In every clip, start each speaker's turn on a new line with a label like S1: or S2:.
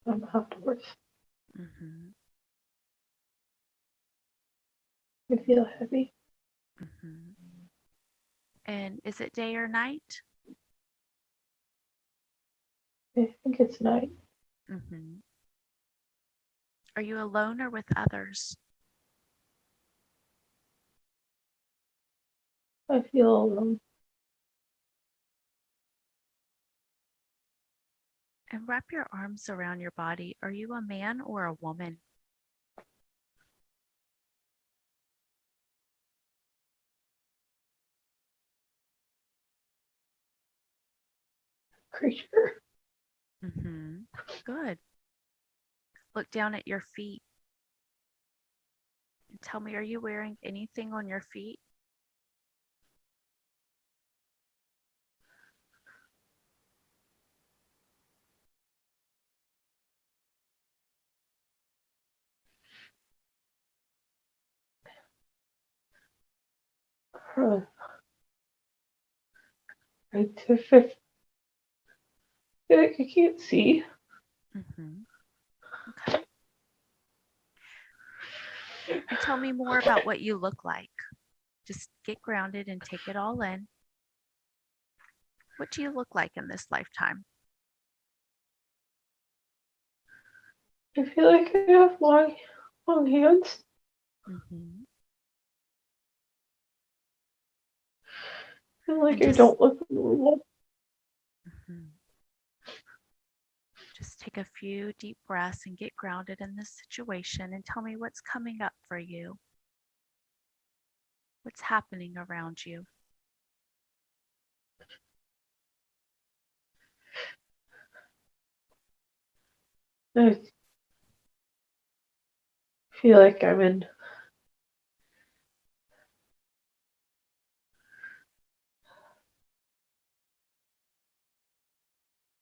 S1: Outdoors.
S2: Mm-hmm.
S1: I feel heavy.
S2: Mm-hmm. And is it day or night?
S1: I think it's night.
S2: Mm-hmm. Are you alone or with others?
S1: I feel alone.
S2: And wrap your arms around your body. Are you a man or a woman?
S1: Creature.
S2: Mm-hmm. Good. Look down at your feet and tell me, are you wearing anything on your feet?
S1: Right to fifth. I can't see.
S2: Mm-hmm. Okay. And tell me more about what you look like. Just get grounded and take it all in. What do you look like in this lifetime?
S1: I feel like I have long hands.
S2: Mm-hmm.
S1: I feel like
S2: And
S1: I don't look normal.
S2: mhm. Just take a few deep breaths and get grounded in this situation and tell me what's coming up for you. What's happening around you?
S1: I feel like I'm in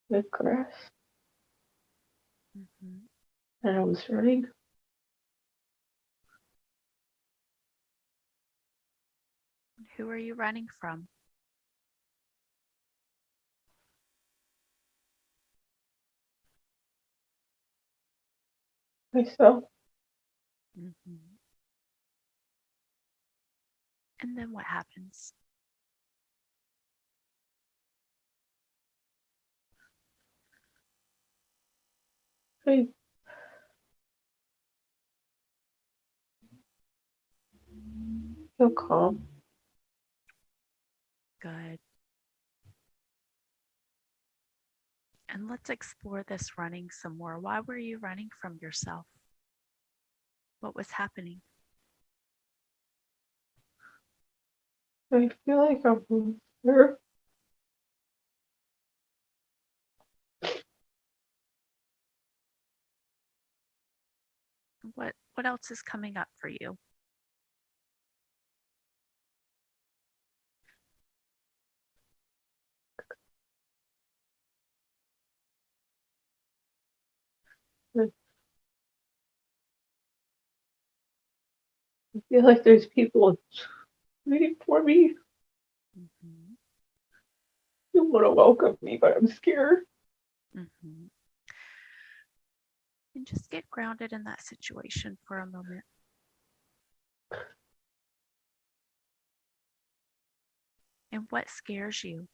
S1: the grass
S2: Mm-hmm.
S1: and I was running.
S2: Who are you running from?
S1: Myself.
S2: Mm-hmm. And then what happens?
S1: I feel calm.
S2: Good. And let's explore this running some more. Why were you running from yourself? What was happening?
S1: I feel like I'm here.
S2: What else is coming up for you?
S1: I feel like there's people waiting for me
S2: Mm-hmm.
S1: who want to welcome me, but I'm scared.
S2: Mm-hmm. And just get grounded in that situation for a moment. And what scares you?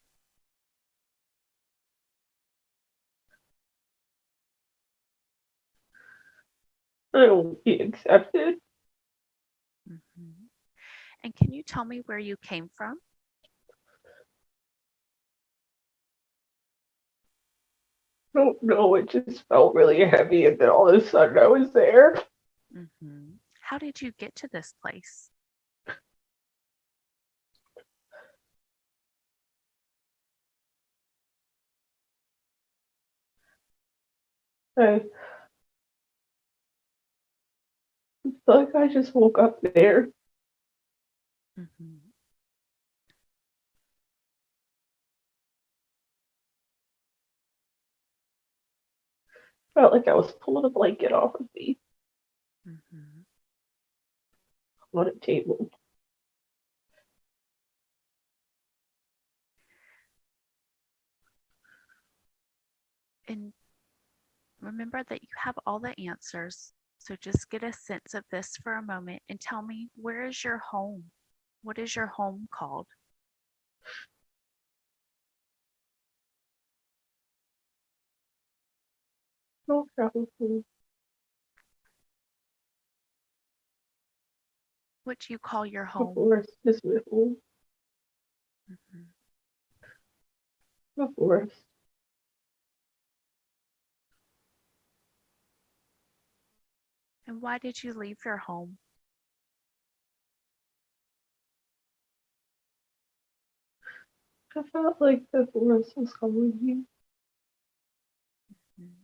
S1: I won't be accepted.
S2: Mm-hmm. And can you tell me where you came from?
S1: I don't know. It just felt really heavy, and then all of a sudden I was there.
S2: Mm-hmm. How did you get to this place?
S1: I feel like I just woke up there.
S2: Mm-hmm.
S1: Felt like I was pulling a blanket off of me
S2: Mm-hmm.
S1: on a table.
S2: And Remember that you have all the answers. So just get a sense of this for a moment and tell me, where is your home? What is your home called?
S1: No problem.
S2: What do you call your
S1: The
S2: home?
S1: forest is my home.
S2: Mhm.
S1: The forest.
S2: And why did you leave your home?
S1: I felt like the forest was calling me.
S2: Mhm.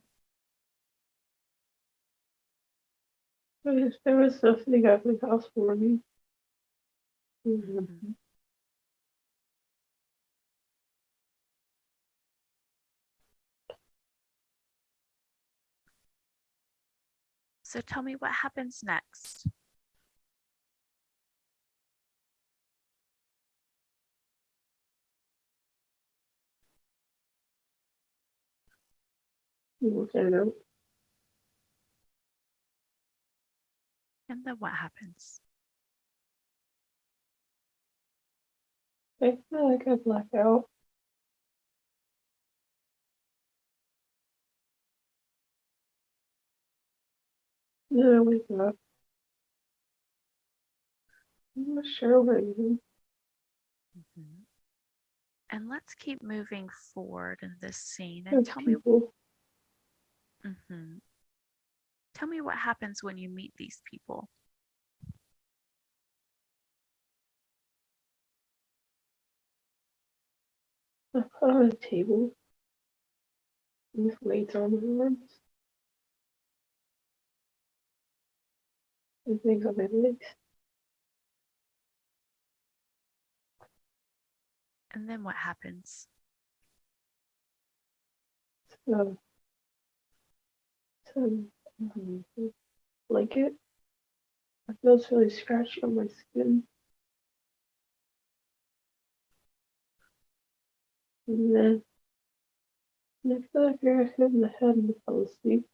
S1: There was nothing at my house for me.
S2: Mhm. So tell me what happens next.
S1: And
S2: And then what happens?
S1: I feel like I black out. Then I wake up. I'm not sure what I am.
S2: Mhm. And let's keep moving forward in this scene and
S1: There's people.
S2: mhm. Tell me what happens when you meet these people.
S1: I put on a table with weights on my arms and things on my legs.
S2: And then what happens?
S1: So, some blanket. I feel it's really scratchy on my skin. And then I feel like I got hit in the head and I fell asleep.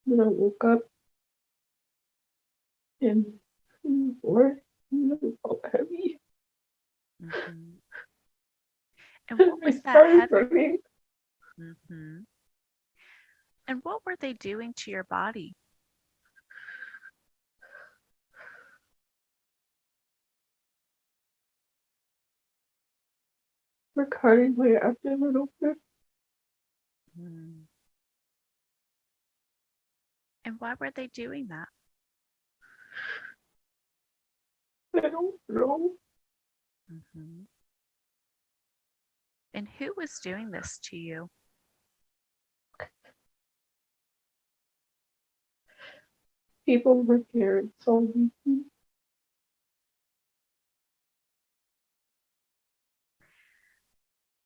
S1: Then I woke up and the floor felt heavy.
S2: Mhm. And what
S1: I
S2: was that
S1: started
S2: heavy?
S1: running.
S2: Mhm. And what were they doing to your body?
S1: We're cutting my abdomen open.
S2: Mhm. And why were they doing that?
S1: I don't know.
S2: Mhm. And who was doing this to you?
S1: People, my parents told me.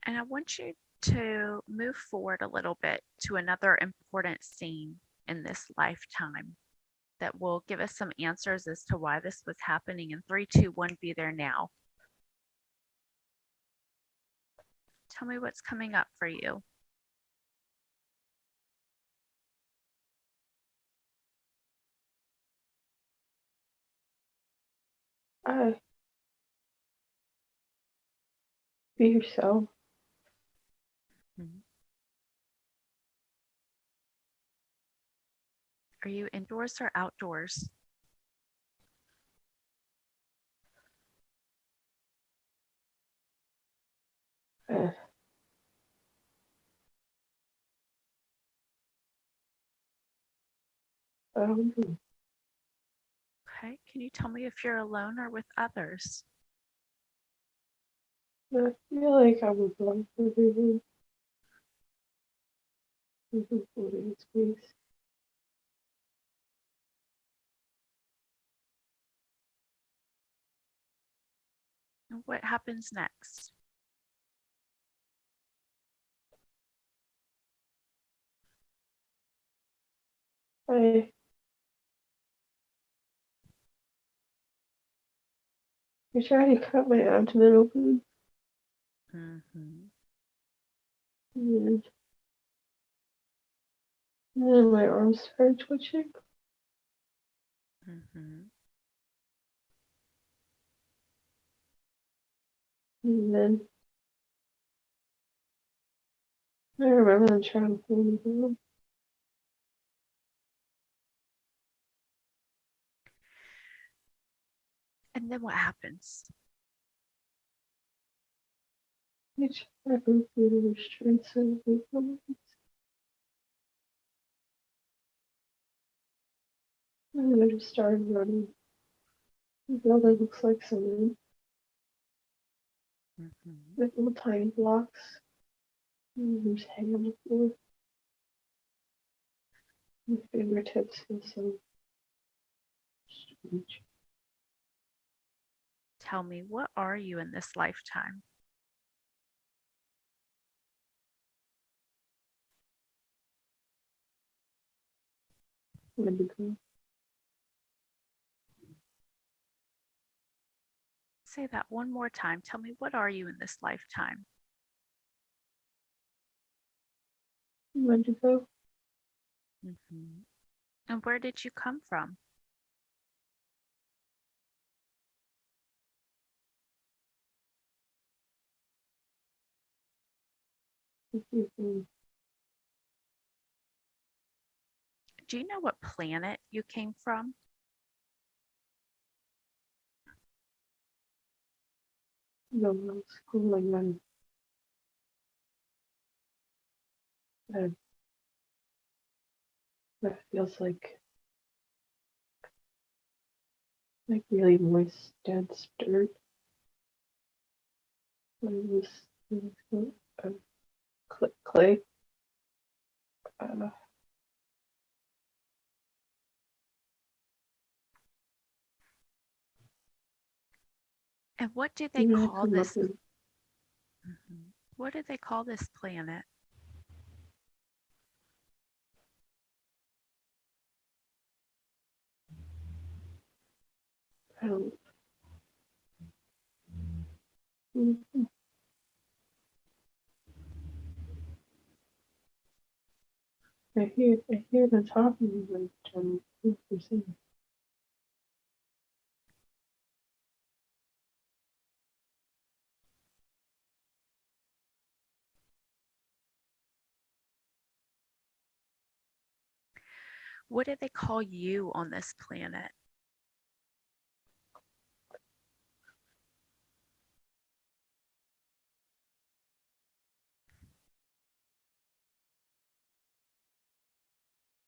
S2: And I want you to move forward a little bit to another important scene in this lifetime that will give us some answers as to why this was happening. In 3, 2, 1, be there now. Tell me what's coming up for you.
S1: I be yourself.
S2: Mhm. Are you indoors or outdoors?
S1: I don't know.
S2: Okay. Can you tell me if you're alone or with others?
S1: I feel like I was lost everyone. This is holding space.
S2: And what happens next?
S1: I tried to cut my abdomen open
S2: Mm-hmm.
S1: and And then my arms started twitching.
S2: Mm-hmm.
S1: And then I remember them trying to pull me down.
S2: And then what happens?
S1: They tried to move me to restraints and movements. And then I just started running. The building looks like something.
S2: Mm-hmm.
S1: Like little tiny blocks. And there's hay on the floor. My fingertips feel so strange.
S2: Tell me, what are you in this lifetime?
S1: Indigo.
S2: Say that one more time. Tell me, what are you in this lifetime?
S1: Indigo.
S2: Mm-hmm. And where did you come from?
S1: Mm-hmm.
S2: Do you know what planet you came from?
S1: No, I'm schooling on that. That feels like really moist, dense dirt. It was clay. Uh,
S2: And what do they
S1: you know, I
S2: call
S1: come up
S2: this?
S1: with
S2: Mhm. What do they call this planet?
S1: I don't. Mhm. I hear the talking like what you're saying.
S2: What do they call you on this planet?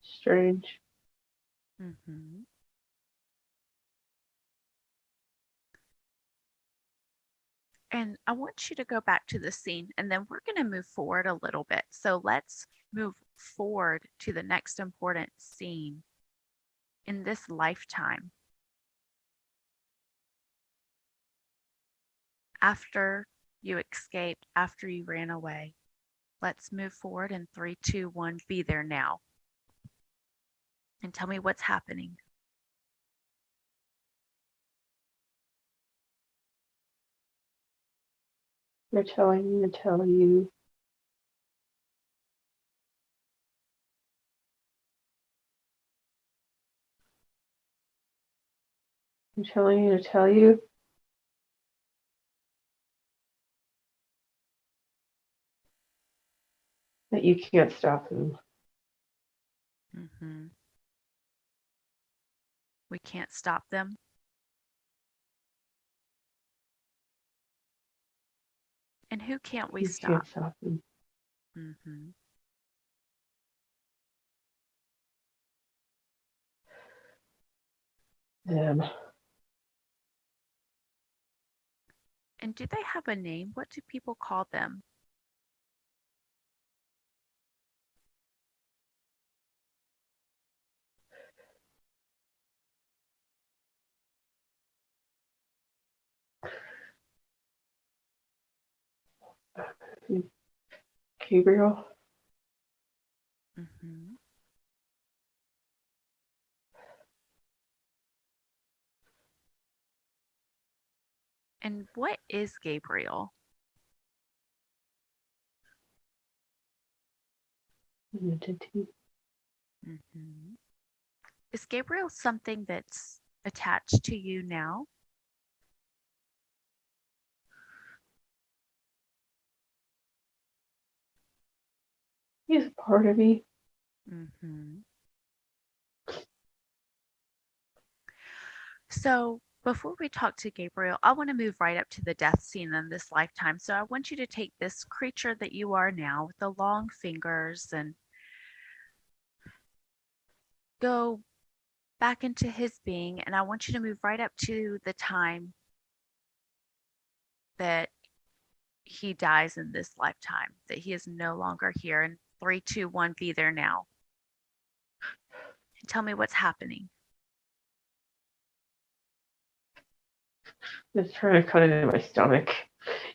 S1: Strange.
S2: Mm-hmm. And I want you to go back to the scene and then we're going to move forward a little bit. So let's move forward to the next important scene in this lifetime. After you escaped, after you ran away, let's move forward in 3, 2, 1. Be there now. And tell me what's happening.
S1: They're telling me to tell you. They're telling me to tell you that you can't stop them.
S2: Mm-hmm. We can't stop them. And who can't we
S1: You
S2: stop?
S1: can't stop them.
S2: Mm-hmm.
S1: Them.
S2: And do they have a name? What do people call them?
S1: Gabriel.
S2: Mm-hmm. And what is Gabriel?
S1: Entity.
S2: Mm-hmm. Is Gabriel something that's attached to you now?
S1: He's a part of me.
S2: Mm-hmm. So before we talk to Gabriel, I want to move right up to the death scene in this lifetime. So I want you to take this creature that you are now with the long fingers and go back into his being. And I want you to move right up to the time that he dies in this lifetime, that he is no longer here. And 3, 2, 1, be there now. And tell me what's happening.
S1: Just trying to cut into my stomach,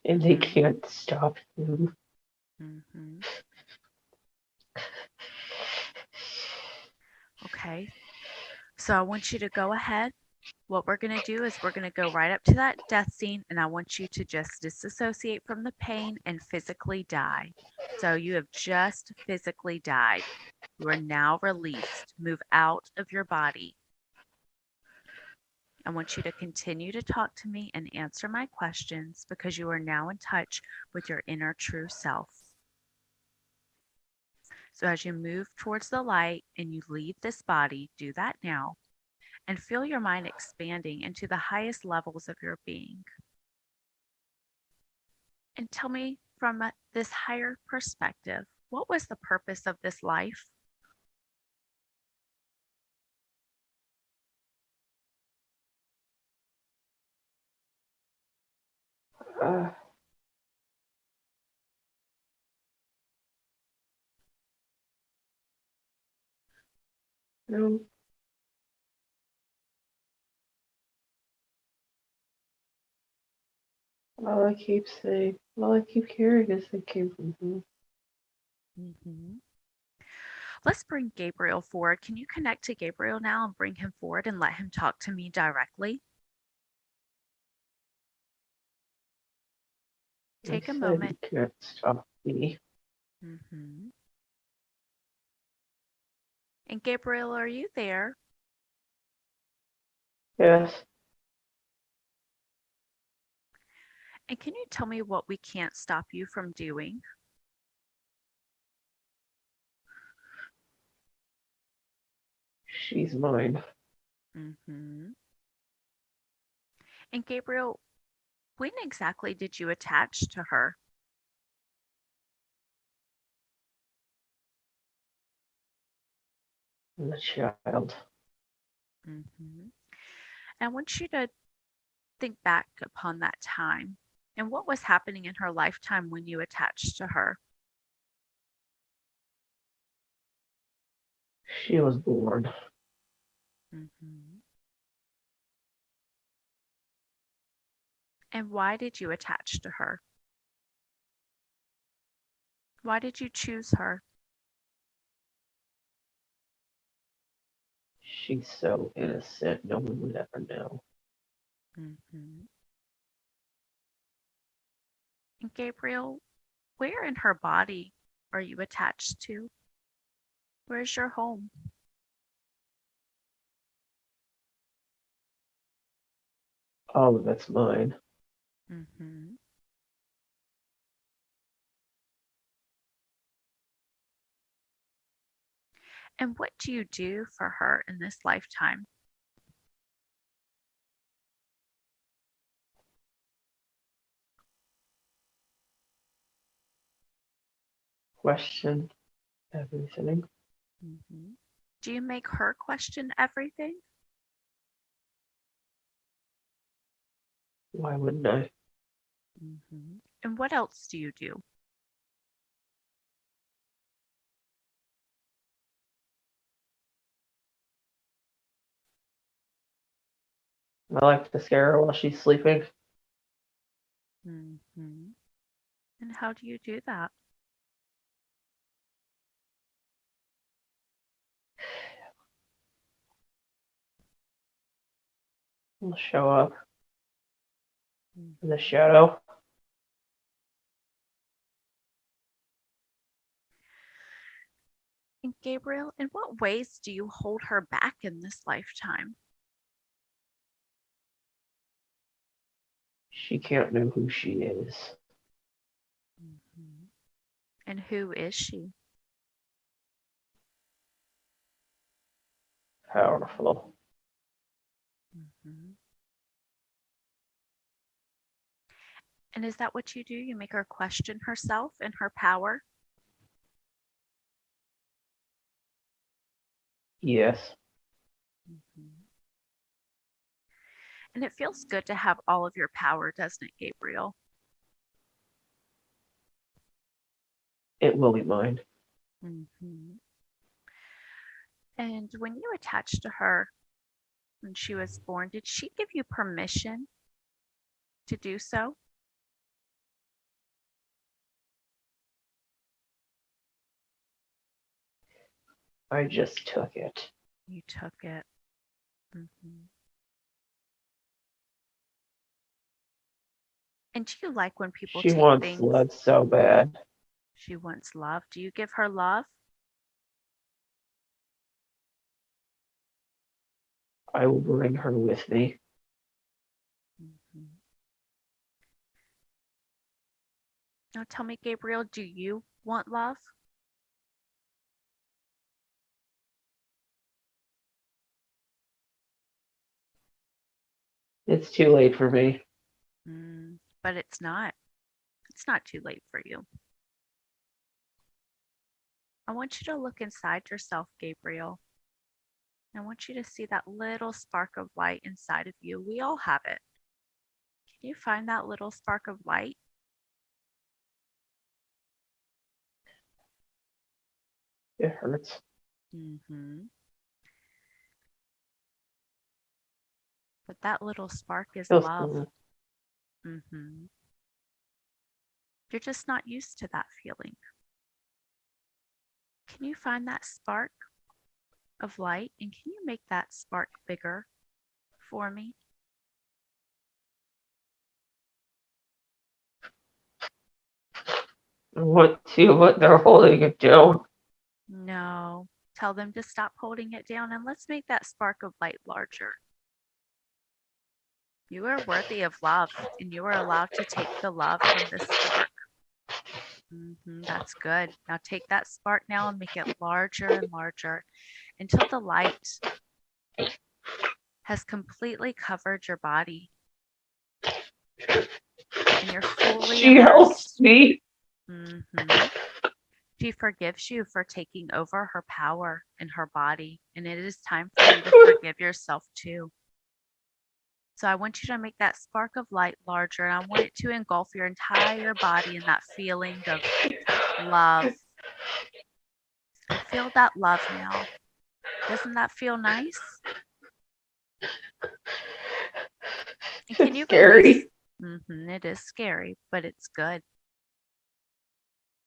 S1: and they can't stop him.
S2: Mm-hmm. Okay. So I want you to go ahead. What we're going to do is we're going to go right up to that death scene, and I want you to just disassociate from the pain and physically die. So you have just physically died. You are now released. Move out of your body. I want you to continue to talk to me and answer my questions because you are now in touch with your inner true self. So as you move towards the light and you leave this body, do that now and feel your mind expanding into the highest levels of your being. And tell me from this higher perspective, what was the purpose of this life?
S1: Uh, no. All I keep saying, all I keep hearing is they came from him.
S2: Mm-hmm. Let's bring Gabriel forward. Can you connect to Gabriel now and bring him forward and let him talk to me directly?
S1: They
S2: Take a
S1: said
S2: moment.
S1: you can't stop me.
S2: Mm-hmm. And Gabriel, are you there?
S1: Yes,
S2: And can you tell me what we can't stop you from doing?
S1: she's mine.
S2: Mm-hmm. And Gabriel, when exactly did you attach to her?
S1: I'm a child.
S2: Mm-hmm. And I want you to think back upon that time and what was happening in her lifetime when you attached to her.
S1: She was born.
S2: Mm-hmm. And why did you attach to her? Why did you choose her?
S1: She's so innocent, no one would ever know.
S2: Mm-hmm. And Gabriel, where in her body are you attached to? Where's your home?
S1: All of it's mine.
S2: Mm-hmm. And what do you do for her in this lifetime?
S1: Question everything.
S2: Mm-hmm. Do you make her question everything?
S1: Why wouldn't I?
S2: Mm-hmm. And what else do you do?
S1: I like to scare her while she's sleeping.
S2: Mm-hmm. And how do you do that?
S1: I'll show up in the
S2: Mm-hmm.
S1: shadow.
S2: And Gabriel, in what ways do you hold her back in this lifetime?
S1: She can't know who she is.
S2: Mhm. And who is she?
S1: Powerful.
S2: Mhm. And is that what you do? You make her question herself and her power?
S1: Yes.
S2: Mhm. And it feels good to have all of your power, doesn't it, Gabriel?
S1: It will be mine.
S2: Mhm. And when you attached to her when she was born, did she give you permission to do so?
S1: I just took it.
S2: You took it. Mhm. And do you like when people
S1: She
S2: take
S1: wants
S2: things?
S1: love so bad.
S2: She wants love. Do you give her love?
S1: I will bring her with me.
S2: Mhm. Now tell me, Gabriel, do you want love?
S1: It's too late for me.
S2: But it's not. It's not too late for you. I want you to look inside yourself, Gabriel. I want you to see that little spark of light inside of you. We all have it. Can you find that little spark of light?
S1: It hurts.
S2: Mm-hmm. But that little spark is
S1: Feels
S2: love.
S1: good.
S2: Mm-hmm. You're just not used to that feeling. Can you find that spark of light and can you make that spark bigger for me?
S1: I want to, but they're holding it down.
S2: No. Tell them to stop holding it down and let's make that spark of light larger. You are worthy of love and you are allowed to take the love from this spark. That's good. Now take that spark now and make it larger and larger until the light has completely covered your body and you're fully
S1: She helps
S2: immersed.
S1: me.
S2: Mhm. She forgives you for taking over her power in her body, and it is time for you to forgive yourself too. So I want you to make that spark of light larger, and I want it to engulf your entire body in that feeling of love. Feel that love now. Doesn't that feel nice? And can
S1: It's
S2: you release?
S1: scary.
S2: It is scary, but it's good.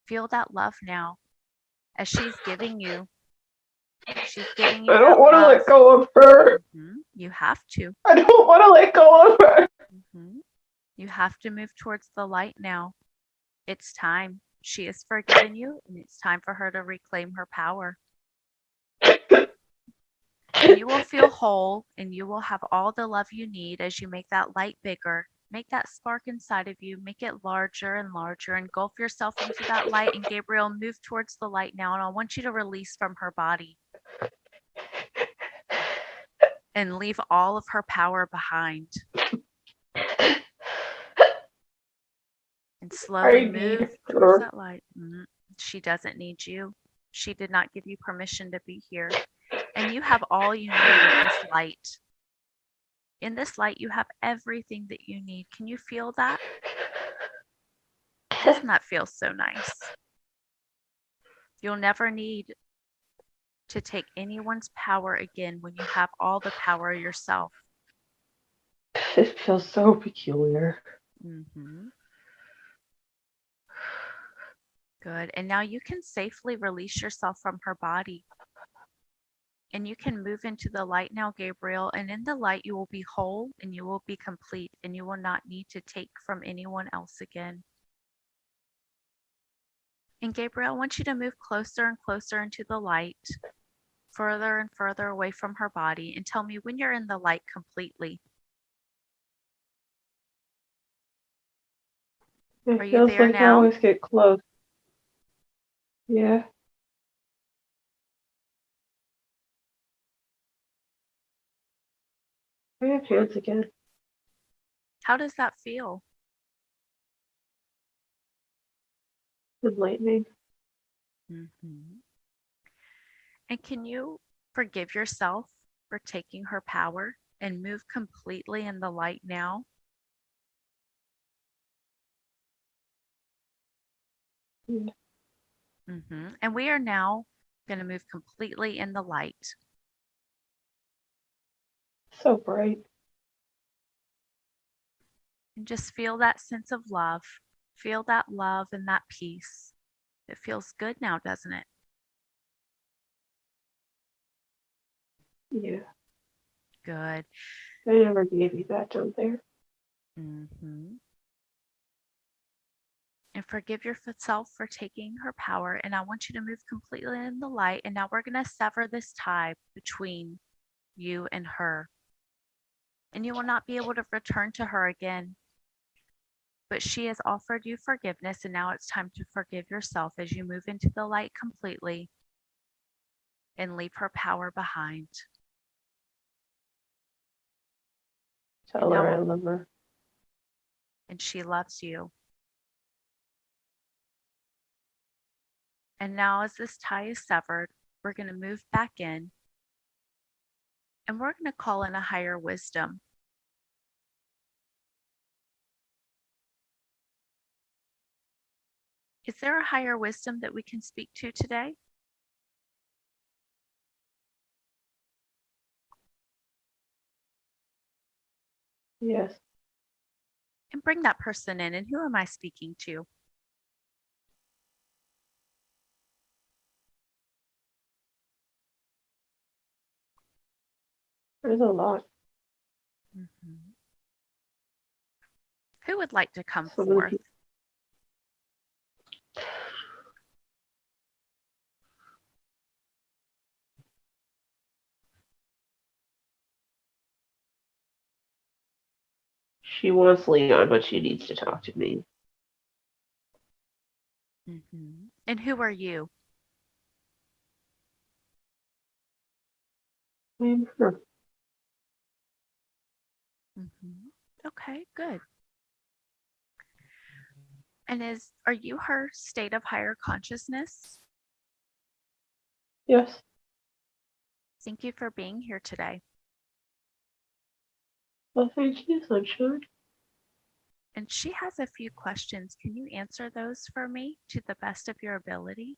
S2: Feel that love now as she's giving you
S1: I don't
S2: that
S1: want to
S2: love.
S1: let go of her.
S2: You have to.
S1: I don't want to let go of her.
S2: hmm You have to move towards the light now. It's time. She has forgiven you, and it's time for her to reclaim her power. And you will feel whole, and you will have all the love you need as you make that light bigger. Make that spark inside of you, make it larger and larger. Engulf yourself into that light. And Gabriel, move towards the light now. And I want you to release from her body and leave all of her power behind. And slowly
S1: I
S2: move
S1: need
S2: towards
S1: her.
S2: that light. She doesn't need you. She did not give you permission to be here. And you have all you need in this light. In this light, you have everything that you need. Can you feel that? Doesn't that feel so nice? You'll never need to take anyone's power again when you have all the power yourself.
S1: It feels so peculiar.
S2: Mm-hmm. Good. And now you can safely release yourself from her body. And you can move into the light now, Gabriel. And in the light, you will be whole and you will be complete and you will not need to take from anyone else again. And Gabriel, I want you to move closer and closer into the light, further and further away from her body, and tell me when you're in the light completely.
S1: It
S2: Are you
S1: feels
S2: there
S1: like I
S2: now?
S1: always get close. Yeah. I have hands again.
S2: How does that feel?
S1: Enlightening.
S2: Mm-hmm. And can you forgive yourself for taking her power and move completely in the light now?
S1: Yeah.
S2: And we are now going to move completely in the light.
S1: So bright.
S2: And just feel that sense of love. Feel that love and that peace. It feels good now, doesn't it?
S1: Yeah.
S2: Good.
S1: They never gave me that, don't they?
S2: hmm And forgive yourself for taking her power. And I want you to move completely in the light. And now we're going to sever this tie between you and her. And you will not be able to return to her again. But she has offered you forgiveness, and now it's time to forgive yourself as you move into the light completely and leave her power behind. And
S1: Tell her I
S2: now,
S1: love her.
S2: and she loves you. And now, as this tie is severed, we're going to move back in and we're going to call in a higher wisdom. Is there a higher wisdom that we can speak to today?
S1: Yes.
S2: And bring that person in. And who am I speaking to?
S1: There's a lot.
S2: Mm-hmm. Who would like to come
S1: Some of the
S2: forth?
S1: people. She wants Leon, but she needs to talk to me.
S2: Mm-hmm. And who are you?
S1: I'm her.
S2: Mm-hmm. Okay, good. And are you her state of higher consciousness?
S1: Yes.
S2: Thank you for being here today.
S1: Well, thank you, Sunshine.
S2: And she has a few questions. Can you answer those for me to the best of your ability?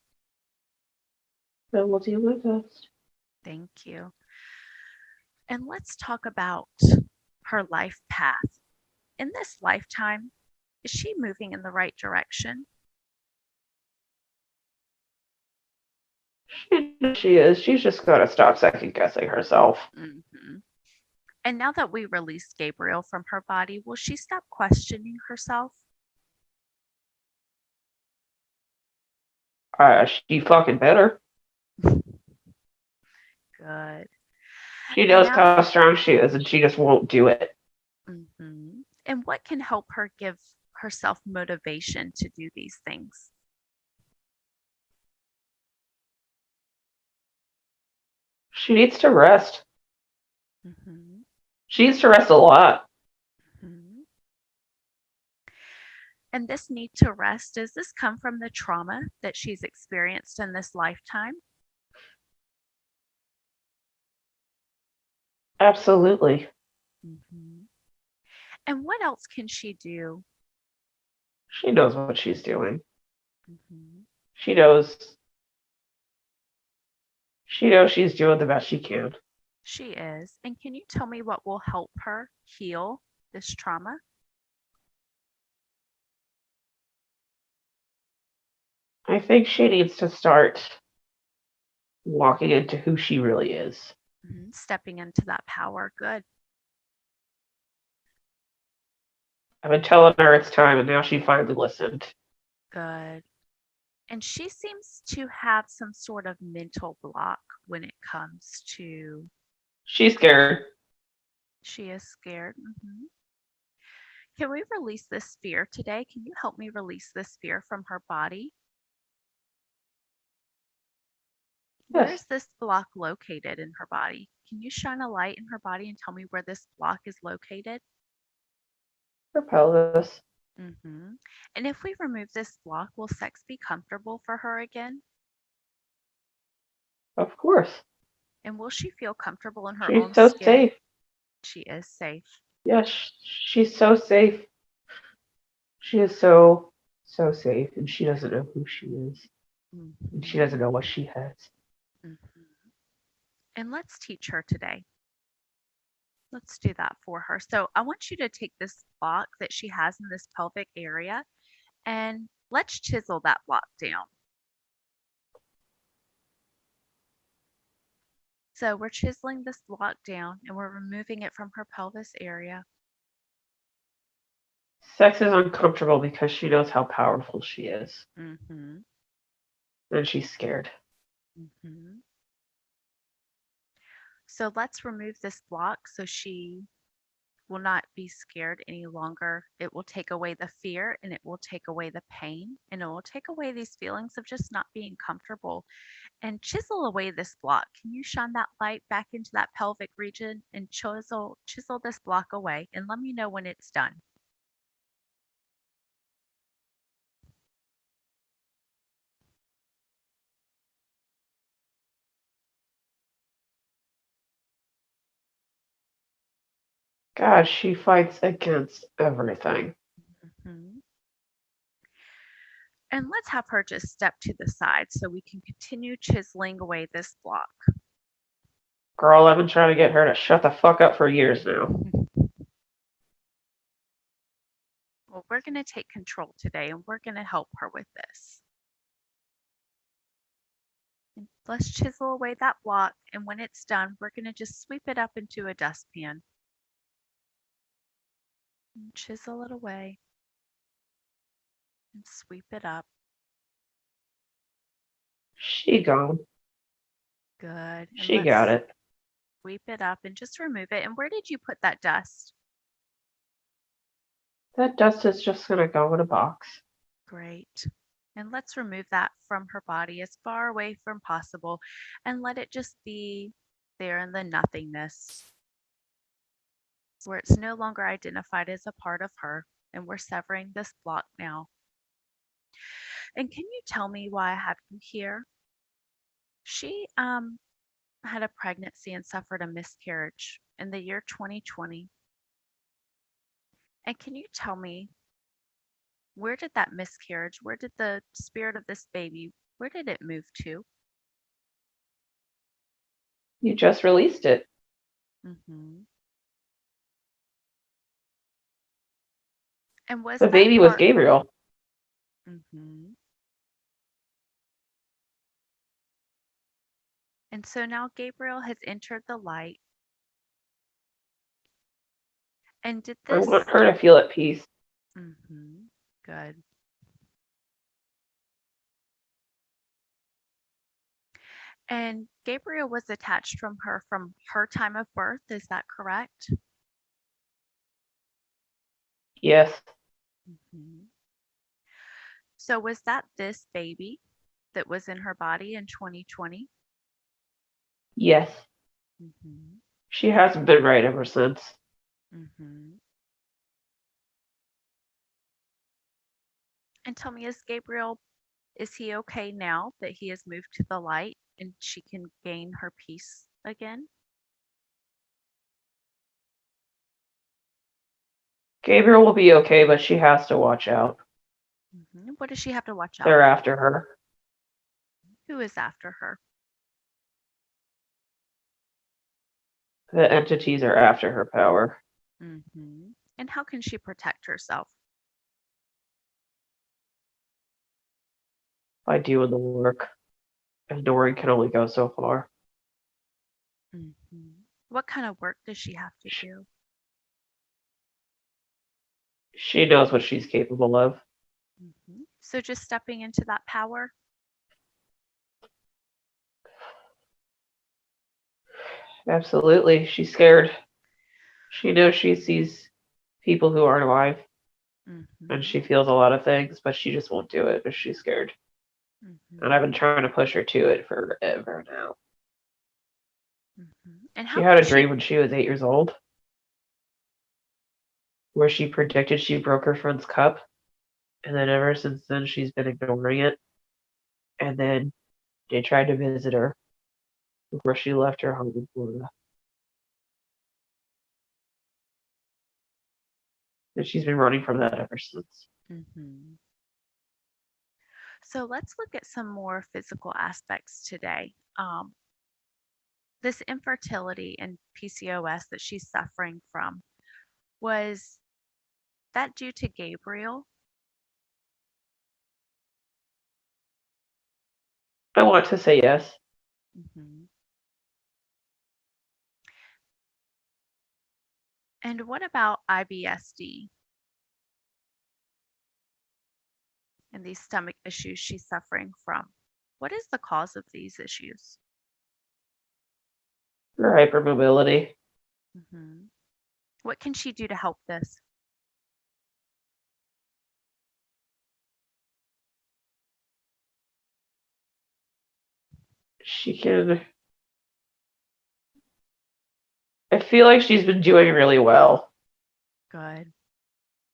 S1: I will do my best.
S2: Thank you. And let's talk about her life path. In this lifetime, is she moving in the right direction?
S1: She is. She's just got to stop second guessing herself.
S2: Mm-hmm. And now that we release Gabriel from her body, will she stop questioning herself?
S1: She fucking better.
S2: Good.
S1: She
S2: And
S1: knows
S2: now,
S1: how strong she is, and she just won't do it.
S2: and what can help her give herself motivation to do these things?
S1: She needs to rest.
S2: Mm-hmm.
S1: She needs to rest a lot.
S2: Mm-hmm. And this need to rest, does this come from the trauma that she's experienced in this lifetime?
S1: Absolutely.
S2: Mm-hmm. And what else can she do?
S1: She knows what she's doing.
S2: Mm-hmm.
S1: She knows. She knows she's doing the best she can.
S2: She is. And can you tell me what will help her heal this trauma?
S1: I think she needs to start walking into who she really is.
S2: Mm-hmm. Stepping into that power. Good.
S1: I've been telling her it's time, and now she finally listened.
S2: Good. And she seems to have some sort of mental block when it comes to
S1: She's scared.
S2: she is scared. Can we release this fear today? Can you help me release this fear from her body? Where
S1: Yes.
S2: is this block located in her body? Can you shine a light in her body and tell me where this block is located?
S1: Her pelvis.
S2: And if we remove this block, will sex be comfortable for her again?
S1: Of course.
S2: And will she feel comfortable in her
S1: She's
S2: own
S1: so
S2: skin?
S1: safe.
S2: She is safe.
S1: Yes, she's so safe. She is so safe, and she doesn't know who she is, and she
S2: Mhm,
S1: doesn't know what she has.
S2: mhm. And let's teach her today. Let's do that for her. So I want you to take this block that she has in this pelvic area and let's chisel that block down. So we're chiseling this block down and we're removing it from her pelvis area.
S1: Sex is uncomfortable because she knows how powerful she is,
S2: Mm-hmm.
S1: and she's scared.
S2: Mm-hmm. So let's remove this block so she will not be scared any longer. It will take away the fear and it will take away the pain and it will take away these feelings of just not being comfortable and chisel away this block. Can you shine that light back into that pelvic region and chisel this block away and let me know when it's done.
S1: God, she fights against everything.
S2: Mhm. And let's have her just step to the side so we can continue chiseling away this block.
S1: Girl, I've been trying to get her to shut the fuck up for years now.
S2: Well, we're going to take control today and we're going to help her with this. And let's chisel away that block. And when it's done, we're going to just sweep it up into a dustpan. And chisel it away and sweep it up.
S1: She gone.
S2: Good. And
S1: She got
S2: let's
S1: it.
S2: sweep it up and just remove it. And where did you put that dust?
S1: That dust is just gonna go in a box.
S2: Great. And let's remove that from her body as far away from possible and let it just be there in the nothingness where it's no longer identified as a part of her. And we're severing this block now. And can you tell me why I have you here? She had a pregnancy and suffered a miscarriage in the year 2020. And can you tell me where did that miscarriage, where did the spirit of this baby, where did it move to?
S1: You just released it.
S2: hmm And was
S1: The
S2: that
S1: baby was
S2: part?
S1: Gabriel.
S2: hmm And so now Gabriel has entered the light. And did
S1: I
S2: this?
S1: want her to feel at peace.
S2: Good. And Gabriel was attached from her time of birth. Is that correct?
S1: Yes.
S2: hmm So was that this baby that was in her body in 2020?
S1: Yes.
S2: hmm
S1: She hasn't been right ever since.
S2: hmm And tell me, is he okay now that he has moved to the light and she can gain her peace again?
S1: Gabriel will be okay, but she has to watch out.
S2: What does she have to watch out
S1: They're
S2: for?
S1: after her.
S2: Who is after her?
S1: The entities are after her power
S2: And how can she protect herself?
S1: by doing the work. Ignoring can only go so far.
S2: What kind of work does she have to
S1: Sh-
S2: do?
S1: She knows what she's capable of.
S2: So just stepping into that power?
S1: Absolutely. She's scared. She knows she sees people who aren't alive and
S2: Mm-hmm.
S1: she feels a lot of things, but she just won't do it because she's scared. And I've
S2: Mm-hmm.
S1: been trying to push her to it forever now.
S2: Mm-hmm. And
S1: She
S2: how
S1: had
S2: can
S1: a
S2: she?
S1: dream when she was 8 years old where she predicted she broke her friend's cup. And then ever since then, she's been ignoring it. And then they tried to visit her before she left her home in Florida. And she's been running from that ever since.
S2: Mm-hmm. So let's look at some more physical aspects today. This infertility and PCOS that she's suffering from, was that due to Gabriel?
S1: I want to say yes.
S2: Mm-hmm. And what about IBSD and these stomach issues she's suffering from? What is the cause of these issues?
S1: Her hypermobility.
S2: Mm-hmm. What can she do to help this?
S1: She can. I feel like she's been doing really well.
S2: Good.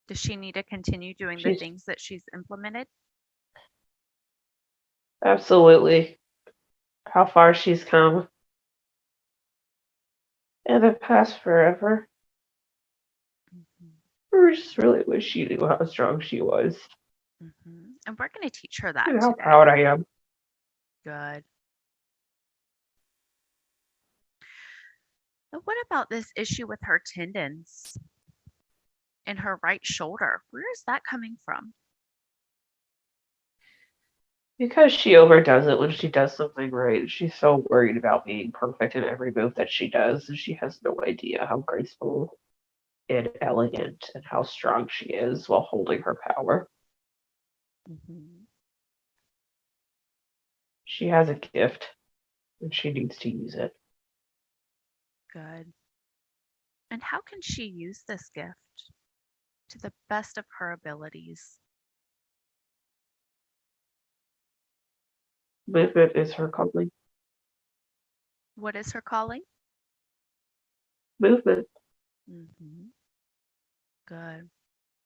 S2: Does she need to continue doing the
S1: She's
S2: things that she's implemented?
S1: absolutely how far she's come in the past forever.
S2: Mm-hmm.
S1: I just really wish she knew how strong she was
S2: Mm-hmm. And we're going to teach her that
S1: and how
S2: today.
S1: proud I am.
S2: Good. And what about this issue with her tendons in her right shoulder? Where is that coming from?
S1: Because she overdoes it when she does something right. She's so worried about being perfect in every move that she does, and she has no idea how graceful and elegant and how strong she is while holding her power.
S2: Mm-hmm.
S1: She has a gift, and she needs to use it.
S2: Good. And how can she use this gift to the best of her abilities?
S1: Movement is her calling.
S2: What is her calling?
S1: Movement.
S2: Mm-hmm. Good.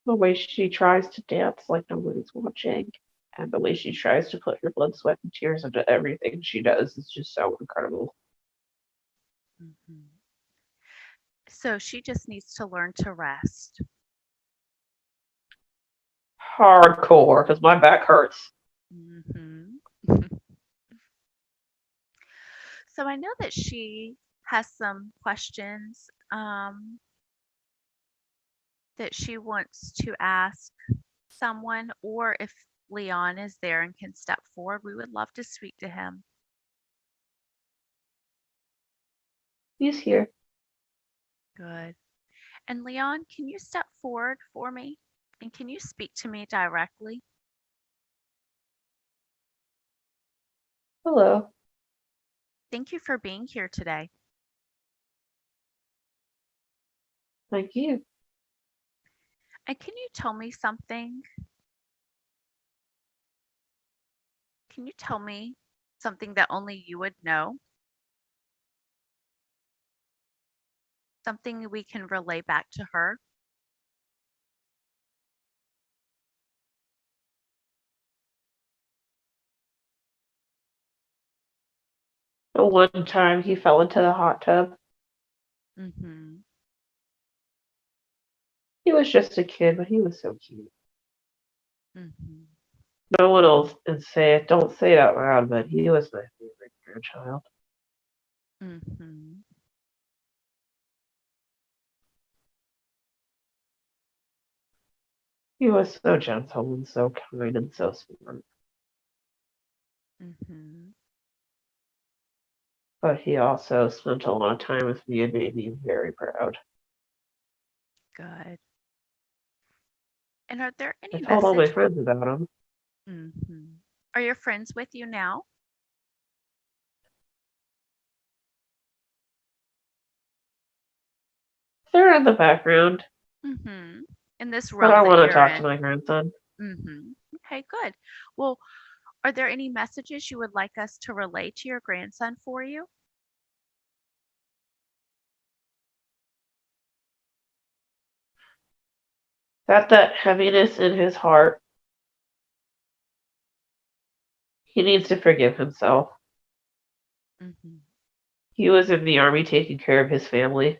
S1: The way she tries to dance like nobody's watching, and the way she tries to put her blood, sweat, and tears into everything she does is just so incredible.
S2: Mm-hmm. So she just needs to learn to rest.
S1: Hardcore, because my back hurts.
S2: Mm-hmm. So I know that she has some questions that she wants to ask someone, or if Leon is there and can step forward, we would love to speak to him.
S1: He's here.
S2: Good. And Leon, can you step forward for me? And can you speak to me directly?
S1: Hello.
S2: Thank you for being here today.
S1: Thank you.
S2: And can you tell me something? Can you tell me something that only you would know? Something we can relay back to her?
S1: The one time he fell into the hot tub,
S2: Mm-hmm.
S1: he was just a kid, but he was so cute.
S2: Mm-hmm.
S1: No one else can say it. Don't say it out loud, but he was my favorite grandchild.
S2: Mm-hmm.
S1: He was so gentle and so kind and so smart.
S2: Mm-hmm.
S1: But he also spent a lot of time with me and made me very proud.
S2: Good. And are there
S1: I
S2: any
S1: told all my
S2: message?
S1: friends about him.
S2: Mm-hmm. Are your friends with you now?
S1: They're in the background,
S2: In this
S1: but I
S2: room that
S1: want to
S2: you're
S1: talk to
S2: in.
S1: my grandson.
S2: Okay, good. Well, are there any messages you would like us to relay to your grandson for you?
S1: That heaviness in his heart, he needs to forgive himself.
S2: Mm-hmm.
S1: He was in the army taking care of his family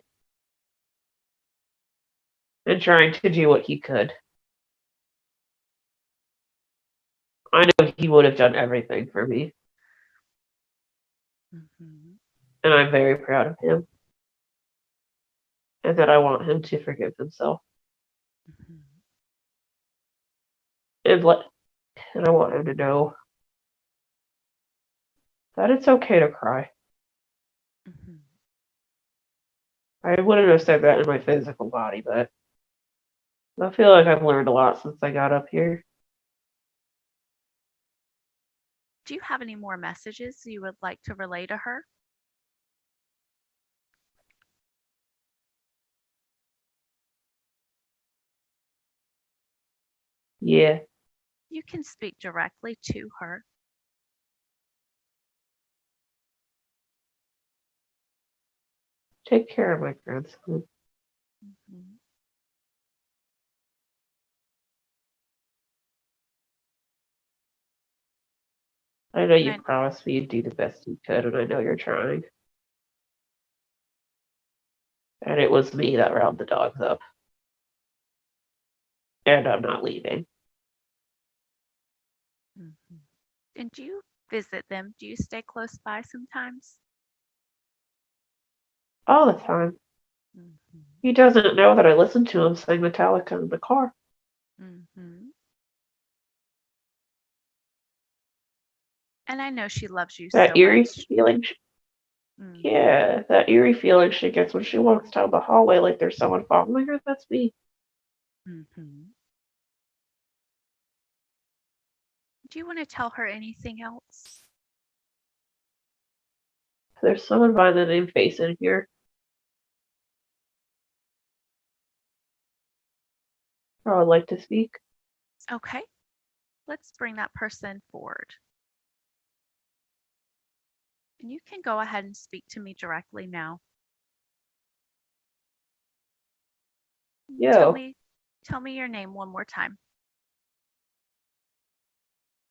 S1: and trying to do what he could. I know he would have done everything for me,
S2: Mm-hmm.
S1: and I'm very proud of him, and that I want him to forgive himself.
S2: Mm-hmm.
S1: And let and I want him to know that it's okay to cry.
S2: Mm-hmm.
S1: I wouldn't have said that in my physical body, but I feel like I've learned a lot since I got up here.
S2: Do you have any more messages you would like to relay to her?
S1: Yeah,
S2: You can speak directly to her.
S1: take care of my grandson.
S2: Mm-hmm.
S1: I know
S2: And
S1: you
S2: I,
S1: promised me you'd do the best you could, and I know you're trying. And it was me that rounded the dogs up. And I'm not leaving.
S2: mm-hmm. And do you visit them? Do you stay close by sometimes?
S1: All the time.
S2: Mm-hmm.
S1: He doesn't know that I listen to him sing Metallica in the car.
S2: Mm-hmm. And I know she loves you
S1: That
S2: so
S1: eerie
S2: much.
S1: feeling.
S2: Mm-hmm.
S1: Yeah, that eerie feeling she gets when she walks down the hallway like there's someone following her. That's me.
S2: Mm-hmm. Do you want to tell her anything else?
S1: There's someone by the name Face in here. I would like to speak.
S2: Okay, let's bring that person forward. And you can go ahead and speak to me directly now. Tell
S1: Yo,
S2: me tell me your name one more time.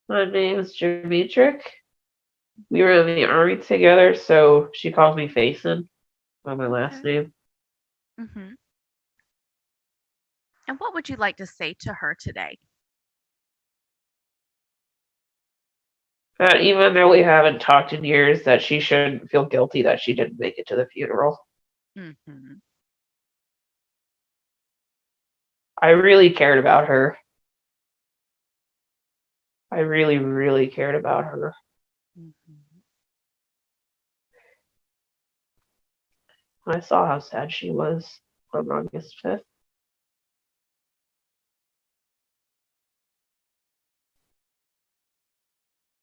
S1: my name's Demetric. We were in the army together, so she calls me Facin by my last
S2: Okay.
S1: name.
S2: Mm-hmm. And what would you like to say to her today?
S1: That even though we haven't talked in years, that she shouldn't feel guilty that she didn't make it to the funeral.
S2: Mm-hmm.
S1: I really cared about her. I really, really cared about her.
S2: Mm-hmm.
S1: I saw how sad she was on August 5th.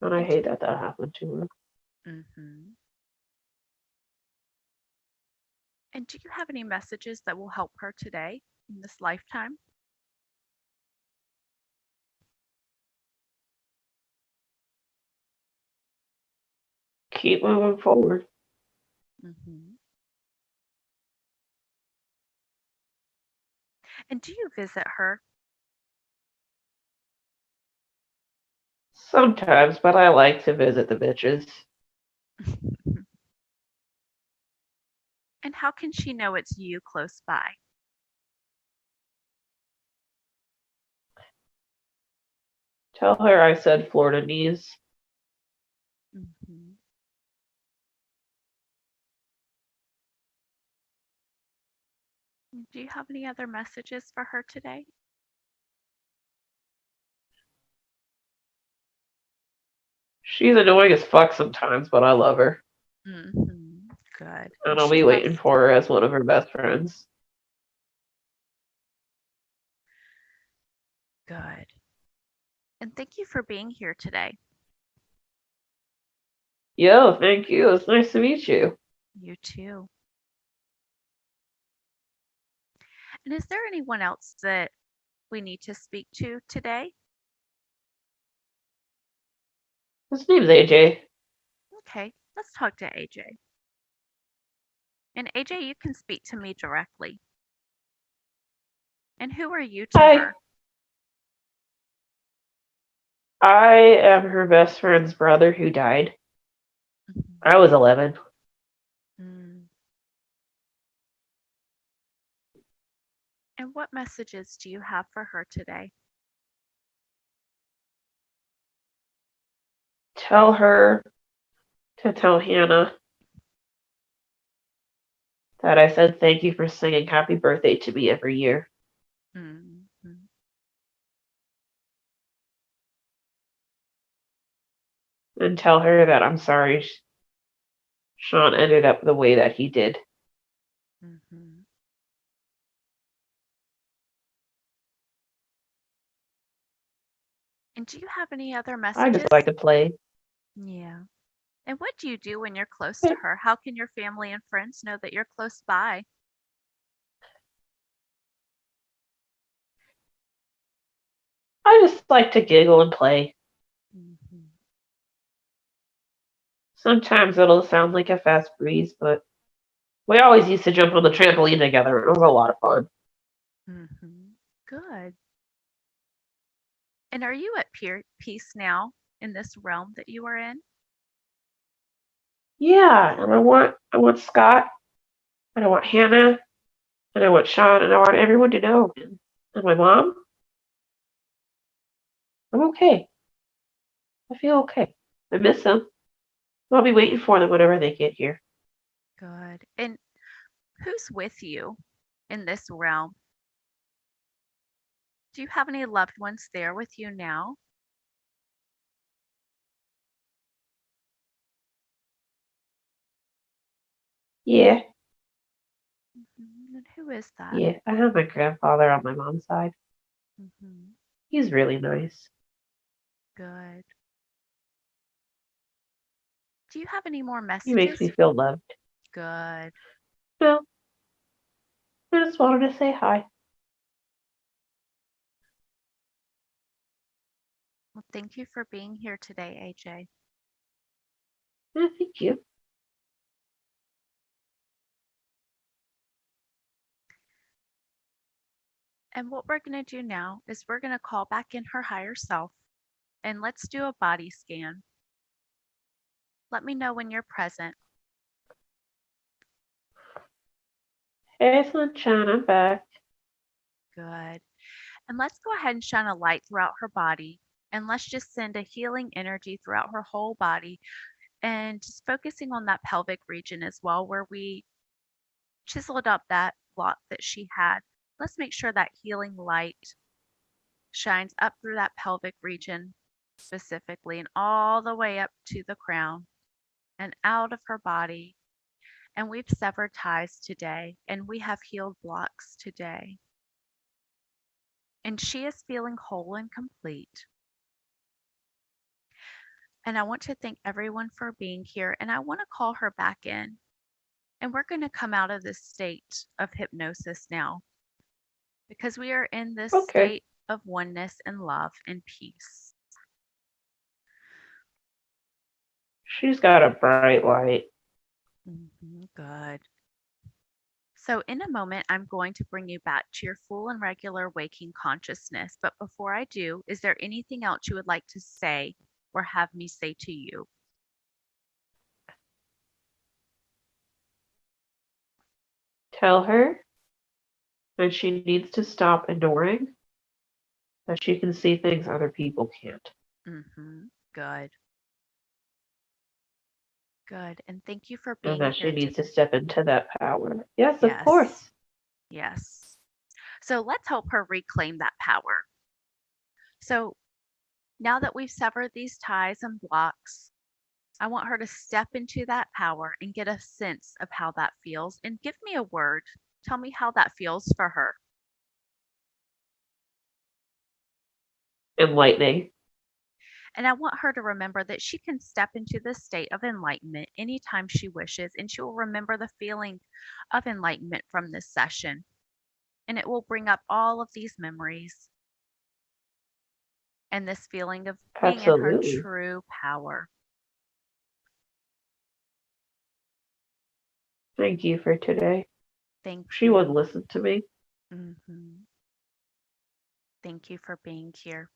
S1: And I
S2: And do
S1: hate
S2: you,
S1: that that happened to her.
S2: mm-hmm. And do you have any messages that will help her today in this lifetime?
S1: Keep moving forward.
S2: Mm-hmm. And do you visit her?
S1: Sometimes, but I like to visit the bitches.
S2: And how can she know it's you close by?
S1: Tell her I said Florida knees.
S2: Mm-hmm. Do you have any other messages for her today?
S1: She's annoying as fuck sometimes, but I love her.
S2: Mm-hmm. Good. And
S1: And I'll
S2: she
S1: be waiting
S2: loves
S1: for her as one of her best friends.
S2: good. And thank you for being here today.
S1: Yo, thank you. It's nice to meet you.
S2: You too. And is there anyone else that we need to speak to today?
S1: His name's AJ.
S2: Okay, let's talk to AJ. And AJ, you can speak to me directly. And who are you to
S1: Hi.
S2: her?
S1: I am her best friend's brother who died.
S2: Mhm.
S1: I was 11.
S2: Mm. And what messages do you have for her today?
S1: Tell her to tell Hannah that I said thank you for singing happy birthday to me every year.
S2: Mhm.
S1: And tell her that I'm sorry Sean ended up the way that he did.
S2: Mhm. And do you have any other
S1: I just
S2: messages?
S1: like to play.
S2: Yeah. And what do you do when you're close to
S1: I
S2: her? How can your family and friends know that you're close by?
S1: just like to giggle and play.
S2: Mhm.
S1: Sometimes it'll sound like a fast breeze, but we always used to jump on the trampoline together. It was a lot of fun.
S2: Mhm. Good. And are you at peace now in this realm that you are in?
S1: Yeah, and I want Scott, and I want Hannah, and I want Sean, and I want everyone to know. And my mom, I'm okay. I feel okay. I miss them. I'll be waiting for them whenever they get here.
S2: Good. And who's with you in this realm? Do you have any loved ones there with you now?
S1: Yeah,
S2: And who is that?
S1: yeah. I have my grandfather on my mom's side.
S2: Hmm.
S1: He's really nice.
S2: Good. Do you have any more
S1: He makes me
S2: messages?
S1: feel loved.
S2: Good.
S1: No, I just wanted to say hi.
S2: Well, thank you for being here today, AJ.
S1: Yeah, thank you.
S2: And what we're going to do now is we're going to call back in her higher self and let's do a body scan. Let me know when you're present.
S1: Hey, sunshine, I'm back.
S2: Good. And let's go ahead and shine a light throughout her body. And let's just send a healing energy throughout her whole body and just focusing on that pelvic region as well, where we chiseled up that block that she had. Let's make sure that healing light shines up through that pelvic region specifically and all the way up to the crown and out of her body. And we've severed ties today and we have healed blocks today. And she is feeling whole and complete. And I want to thank everyone for being here. And I want to call her back in. And we're going to come out of this state of hypnosis now because we are in this
S1: Okay.
S2: state of oneness and love and peace.
S1: She's got a bright light.
S2: Good. So, in a moment, I'm going to bring you back to your full and regular waking consciousness. But before I do, is there anything else you would like to say or have me say to you?
S1: Tell her that she needs to stop ignoring that she can see things other people can't.
S2: Good. Good. And thank you for
S1: And
S2: being
S1: that she
S2: here
S1: needs to
S2: today.
S1: step into that power. Yes, of
S2: Yes.
S1: course.
S2: Yes. So, let's help her reclaim that power. So, now that we've severed these ties and blocks, I want her to step into that power and get a sense of how that feels. And give me a word. Tell me how that feels for her.
S1: Enlightening.
S2: And I want her to remember that she can step into this state of enlightenment anytime she wishes, and she will remember the feeling of enlightenment from this session. And it will bring up all of these memories and this feeling of being in her
S1: Absolutely.
S2: true power.
S1: Thank you for today.
S2: Thank
S1: She wouldn't
S2: you.
S1: listen to me.
S2: hmm Thank you for being here.